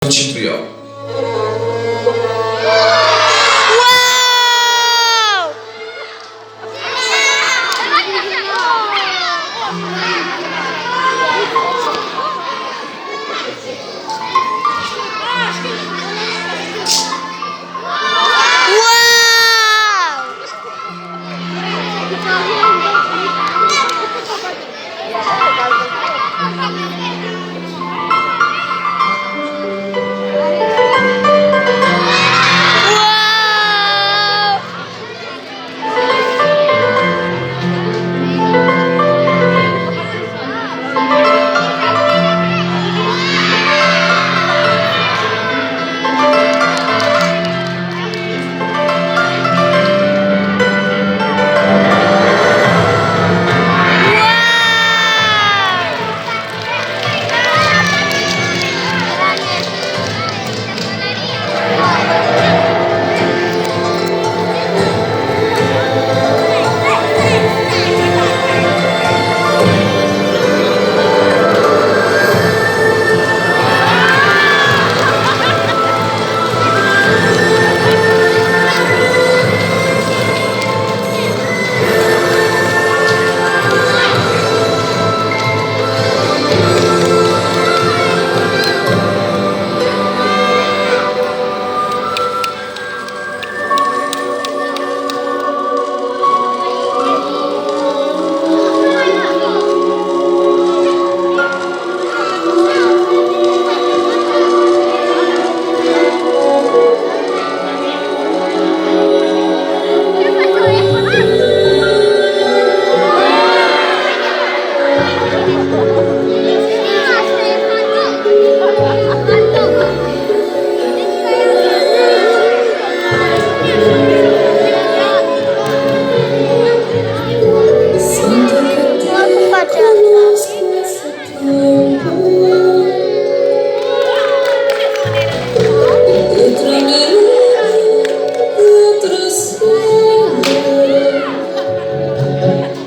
Intro eu.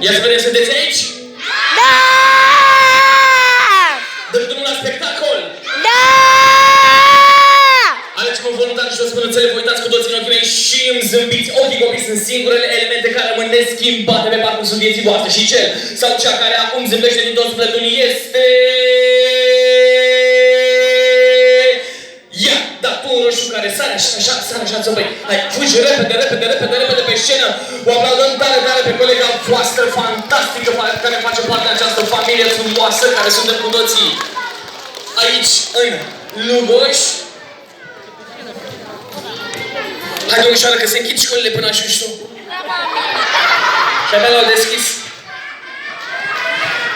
Ia să vedem, sunteți aici? Da! Dăm drumul la spectacol! Da! Alegeți-vă un voluntar și o spănuțele, vă uitați cu toții în ochii mei și îmi zâmbiți. Ochii copii sunt singurele elemente care rămân neschimbate pe parcursul vieții voastre. Și cel sau cea care acum zâmbește din tot sufletul este... Ia, da, tu un roșu care sare așa, băi. Hai, fugi repede pe scenă. O aplaudăm tare pe colega voastră fantastică care face parte din această familie frumoasă care suntem cu toții aici, în Lugoș. Hai, domnișoară, că se închid școlile până așa. Și abia l-au deschis.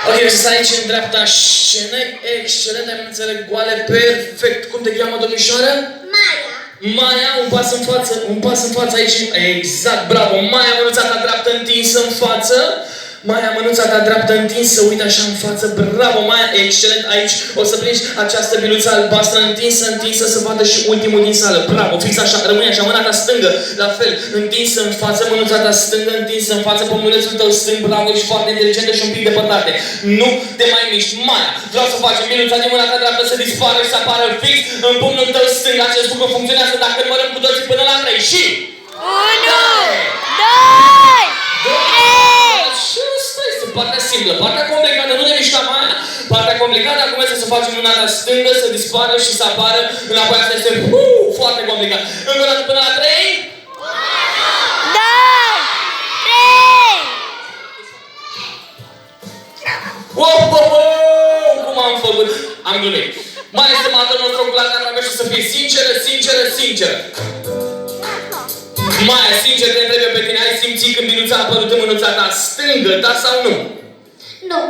Ok, să stai aici în dreapta scenei. Excelent, ai înțeleg goale, perfect. Cum te cheamă, domnișoară? Maia, un pas în față aici. Exact, bravo. Maia, mânuța ta dreaptă întinsă în față. Maia, mânuța ta dreaptă întinsă, uite așa în față. Bravo, Maia, excelent. Aici o să prinzi această biluță albastră întinsă să vadă și ultimul din sală. Bravo, fix așa, rămâne așa, mâna ta stângă, la fel, întinsă în față, mânuța ta stângă, întinsă în față, pămânețul tău stâng, bravo, ești foarte inteligentă și un pic depărtate. Nu te mai miști. Maia, vreau să facem biluța din mâna ta dreaptă să dispară și să apară fix în pumnul tău stâng. Acest lucru funcționează dacă numărăm cu toții până la 3 și... 1, 2, 3! Este partea simplă. Partea complicată, nu ne mișca Maia. Partea complicată acum este să facem mâna ta stângă, să dispară și să apară. Înapoi asta este foarte complicat. Încă o dată până la 3. 2, 3! Cum am făcut? Am glumit. Mai este matul nostru cu la care să fie sinceră. Maia, sincer te întreb eu pe tine, ai simțit când biluța a apărut în mânuța ta stângă, da sau nu? Nu.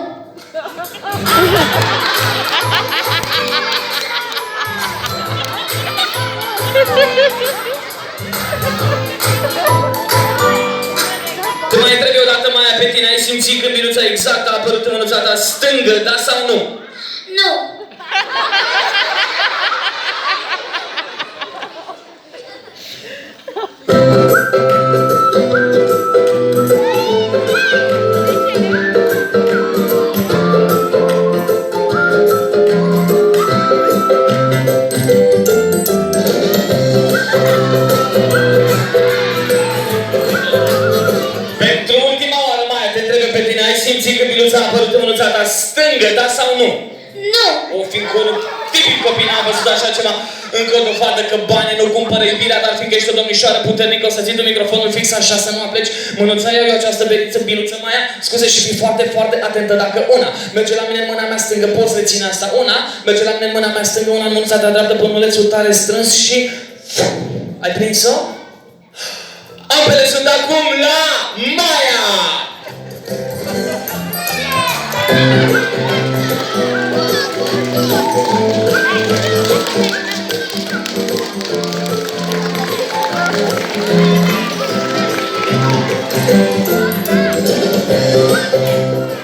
Te mai întreb eu o dată, Maia, pe tine, ai simțit când biluța exact a apărut în mânuța ta stângă, da sau nu? Nu. nu? Nu. O fi tipic copii, n-am văzut așa ceva. Încă o dovadă că banii nu cumpără iubirea, dar fiindcă ești o domnișoară puternică, o să ții tu microfonul fix așa, să nu apleci. Mânuța eu această beriță, biluță Maia, scuze și fii foarte, foarte atentă. Dacă una merge la mine în mâna mea stângă, poți reține asta. Una merge la mine în mâna mea stângă, una în mânuța ta dreaptă, pănulețul tare strâns și... Ai prins-o? Ambele sunt acum la Maia!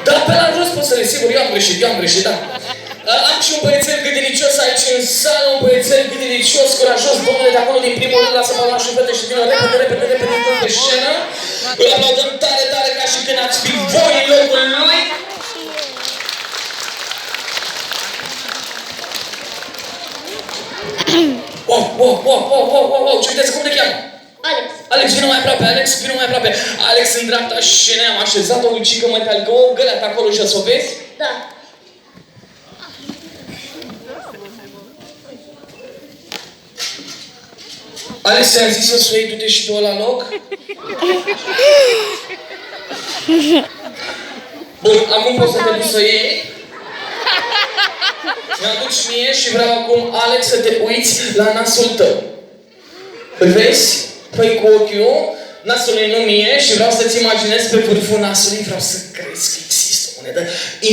Da, pe la jos poți să le, sigur, eu am greșit, da. Am și un băiețel gâdinicios aici în sală, un băiețel gâdinicios, curajos, domnule de acolo din primul rând, lasă balonul și fete și vină repede pe scenă. Îl aplaudăm tare, tare ca și când ați fi voi în locul lui. Wow, ce uiteți, cum te cheamă? Alex. Alex, vină mai aproape, Alex în dreapta și ne-am așezat o ucică metalică, o găleată acolo și o vezi? Da. Alex, ți-am zis eu să o iei, du-te și tu la loc? Bun, acum poți să te duci să o iei? Mi-aduci mie și vreau acum, Alex, să te uiți la nasul tău. Îl vezi? Păi cu ochiul, nasul e nu mie și vreau să-ți imaginezi pe vârful nasului, vreau să crezi că există o monedă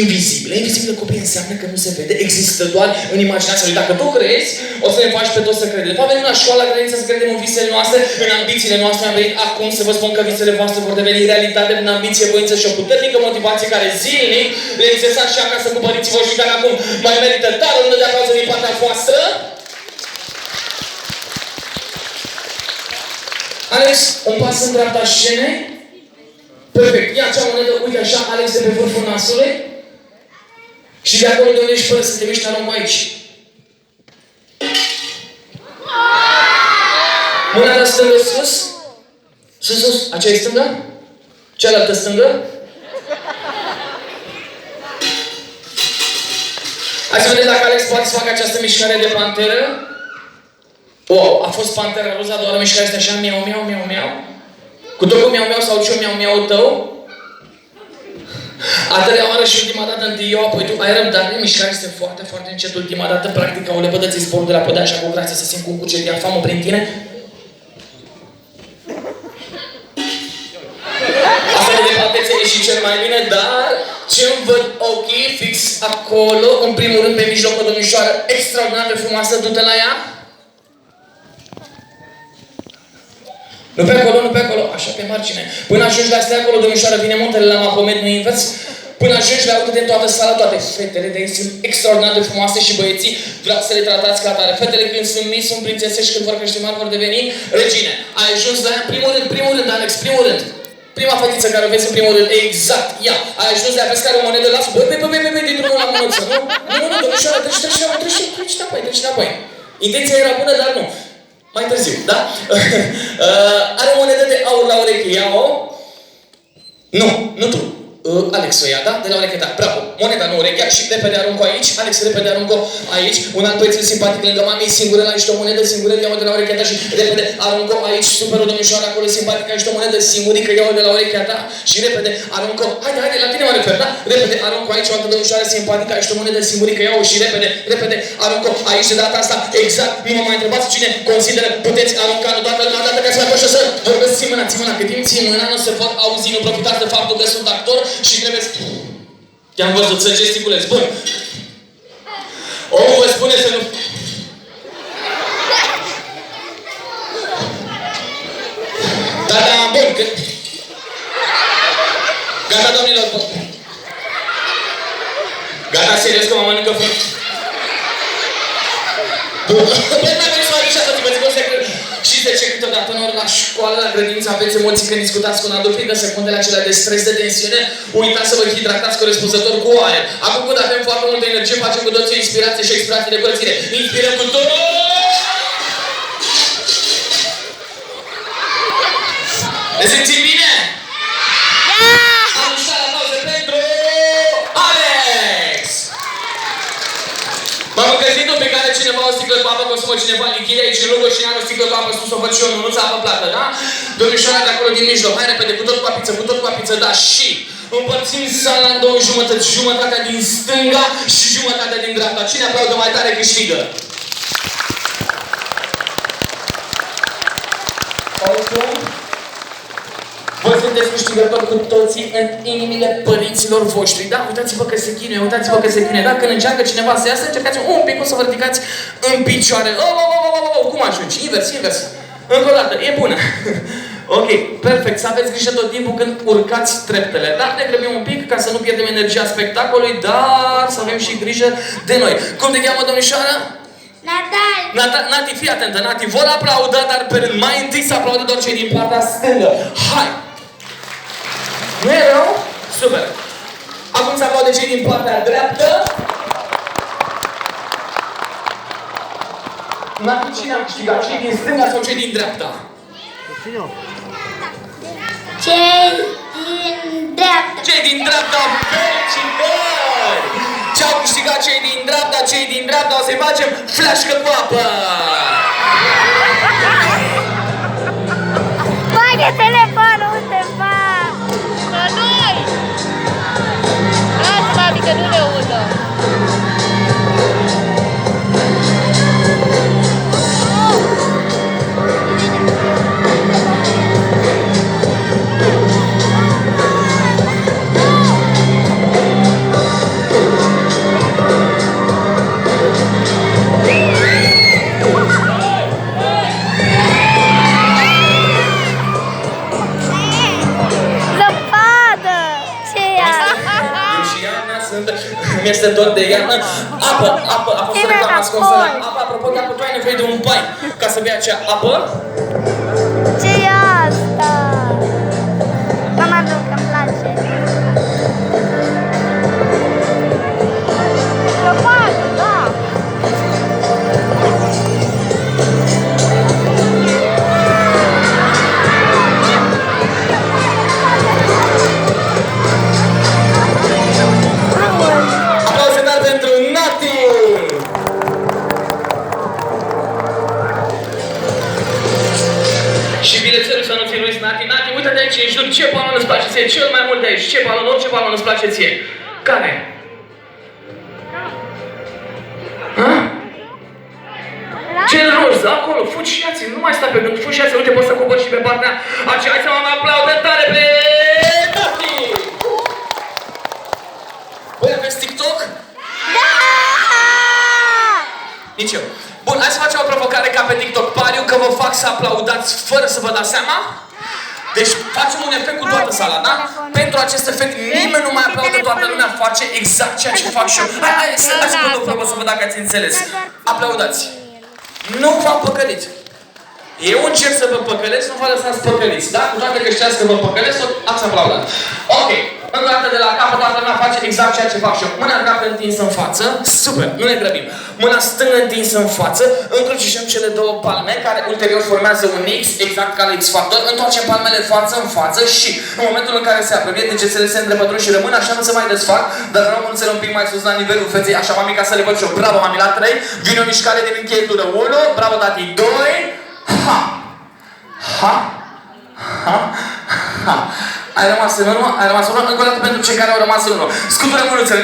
invizibilă. Invizibilă, copii, înseamnă că nu se vede, există doar în imaginația lui. Dacă tu crezi, o să ne faci pe toți să credem. De fapt, venim la școală, la grădiniță, să credem în visele noastre, în ambițiile noastre. Am venit acum să vă spun că visele voastre vor deveni realitate prin ambiție, voință și o puternică motivație care zilnic le exersați și acasă cu părinții voștri, care acum mai merită tare o rundă de aplauze din partea voastră. Alex, un pas în dreapta scenei. Perfect. Ia acea monedă, uite așa, Alex, de pe vârful nasului. Și de acolo de unde ești până să te miști, aruncă aici. Mâna ta stângă sus. Sus. Aceea e stângă? Cealaltă stângă? Hai să vedeți dacă Alex poate să facă această mișcare de panteră. Wow, a fost pantera roza, doar o mișcare asta așa, miau. Cu tot cu miau sau ce miau tău? A treia oară și ultima dată, întâi eu, apoi tu ai răbdare, mișcarea este foarte, foarte încet. Ultima dată, practic, o lepădă-ți sporul de la podea așa cu grație să simt cum curge diafamă prin tine. Asta de departe ți-a ieșit cel mai bine, dar ce-mi văd ochii fix acolo, în primul rând, pe mijloc, o domnișoară extraordinar de frumoasă, du-te la ea. Nu pe acolo, așa pe margine. Până ajungi la stea acolo, domnișoară, vine muntele la Mahomet, nu invers. Până ajungi la uite de toată sala, toate fetele de aici sunt extraordinar de frumoase și băieții vreau să le tratați ca atare. Fetele când sunt mici, sunt prințese și când vor crește mari vor deveni regine. Ai ajuns la ea, primul rând, Alex, primul rând. Prima fetiță care o vezi în primul rând, exact, ea. Ai ajuns de a vezi care o monedă, lasă, băi, dintr-unul la mânuță, nu? Nu, domnișoară, treci înapoi. Intenția era bună, dar nu. Mai târziu, da? Are o monedă de aur la ureche, ia-o. Nu tu. Alex o ia, da? De la urechea ta. Bravo. Moneda în urechea și repede aruncă aici. Alex, repede aruncă aici. Un alt băiețel simpatic lângă mami, singură, la niște o monedă singură, ia-o de la urechea ta și repede aruncă aici. Super, o domnișoară acolo simpatică, niște o monedă singurică, ia-o de la urechea ta și repede aruncă. Haide, la tine mă refer, da? Repede aruncă aici o altă domnișoară simpatică, niște o monedă singurică, ia-o și repede aruncă aici de data asta. Exact. Nu mă mai întrebați cine consideră puteți arunca nu toată lumea dată ca să mai poți să vorbesc. Ții mâna, cât timp ții mâna, nu se pot auzi, nu profitați de faptul că sunt actor și trebuie să... Te-am văzut să gesticulezi. Bun. Omul vă spune să nu... Da, bun. Gata, domnilor. Gata, serios că mă mănâncă fără. Bun. Băi, n-am venit să mă așa, să-ți vă zic o secret. Și de ce câteodată uneori la școală, la grădiniță, aveți emoții când discutați cu un adult, fiindcă secundele acelea de stres, de tensiune, uitați să vă hidratați corespunzător cu aer. Acum când avem foarte multă energie, facem cu toții o inspirație și expirație de curățire. Inspirăm cu tot! Ne simțim bine? Am mișcat la pauză pentru Alex! apă, că o să văd cineva lichide aici în lungă și n-are o sticlă cu apă sus, o văd și eu, nu-ți apă plată, da? Domnișoara de acolo din mijloc, hai repede, cu tot cu apiță, da, și împărțim sala în două jumătăți, jumătatea din stânga și jumătatea din dreapta. Cine aplaudă mai tare câștigă? Oricum, voi sunteți câștigători cu toții în inimile părinților voștri, da? Uitați-vă că se chinuie, uitați-vă că se chinuie, da? Când încearcă cineva să iasă, încercați un pic, o să vă ridicați în picioare. Cum ajungi? Invers. Încă o dată, e bună. Ok, perfect, să aveți grijă tot timpul când urcați treptele. Dar ne grăbim un pic ca să nu pierdem energia spectacolului, dar să avem și grijă de noi. Cum te cheamă, domnișoară? Nati, fii atentă, Nati, vor aplauda, dar pe rând, mai întâi să aplaudă doar cei din partea stângă. Hai! Nu e rău? Super! Acum să aplaude cei din partea dreaptă. Nati, cine a câștigat? Cei din stânga sau cei din dreapta? Cei din dreapta. Cei din dreapta, felicitări! Ce-au câștigat cei din dreapta, o să-i facem flașcă cu apă! Bagă telefonul undeva! La noi! Lasă, mami, că nu ne udă! Mi-este dor de iarnă. Apă, a fost reclama scosă. Apă, apropo de apă, tu ai nevoie de un bai ca să bei acea apă. Ce e asta? Mama, nu, că-mi place. Zăpadă, da. Și bilețelul să nu ți luiți, Nati, uite-te aici, în jur, ce balon îți place ție cel mai mult de aici? Ce balon, orice balon îți place ție? Care? Ha? Cel roz, acolo, fugi și ia-ți, nu mai sta pe gând, fugi și ia-ți, uite, poți să cobori și pe partea aceea, hai să mă aplaudă tare pe Nati! Voi aveți TikTok? Da! Nici eu. Bun, hai să facem o provocare ca pe TikTok. Pariu că vă fac să aplaudați fără să vă dați seama. Deci facem un efect cu toată sala, da? Pentru acest efect nimeni nu mai aplaudă, toată lumea face exact ceea ce fac și eu. Hai să vă dau probă să văd dacă ați înțeles. Aplaudați. Nu v-am păcălit. Eu încerc să vă păcălesc, nu vă lăsați păcăliți, da? Cu toate că știați că vă păcălesc, ați aplaudat. Ok. Încă o dată de la capăt, toată lumea face exact ceea ce fac și eu. Mâna dreaptă întinsă în față. Super, nu ne grăbim. Mâna stângă întinsă în față. Încrucișăm cele două palme, care ulterior formează un X, exact ca la X-Factor. Întoarcem palmele față în față și în momentul în care se apropie, degetele se îndrepătrund și rămân așa, nu se mai desfac, dar vreau mânuțele un pic mai sus la nivelul feței, așa, mami, ca să le văd și eu. Bravo, mami, la 3. Vine o mișcare din încheietură. 1, bravo, tati, 2. Ha! Ha! Ha! Ha! Ai rămas în urmă? Încă o dată pentru cei care au rămas în urmă. Scutură mânuțele.